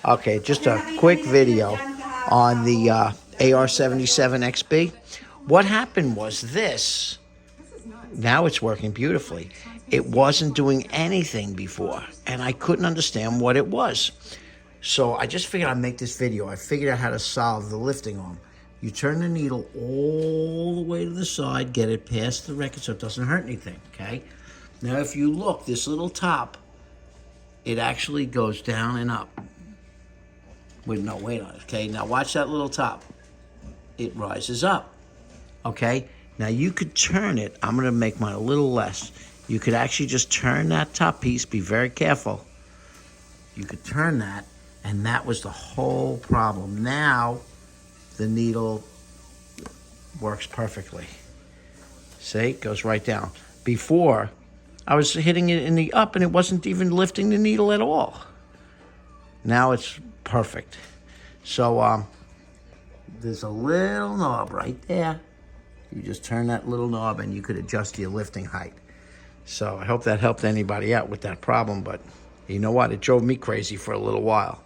Okay, just a quick video on the Ar77xb. What happened was this. Now it's working beautifully. It wasn't doing anything before, and I couldn't understand what it was. So I just figured I'd make this video. I figured out how to solve the lifting arm. You turn the needle all the way to the side, get it past the record so it doesn't hurt anything, okay? Now if you look, this little top, it actually goes down and up with no weight on it, okay? Now watch that little top. It rises up, okay? Now you could turn it. I'm gonna make mine a little less. You could actually just turn that top piece, be very careful. You could turn that, and that was the whole problem. Now, the needle works perfectly. See, it goes right down. Before, I was hitting it in the up and it wasn't even lifting the needle at all. Now it's perfect. So there's a little knob right there. You just turn that little knob and you could adjust your lifting height. So I hope that helped anybody out with that problem, but you know what? It drove me crazy for a little while.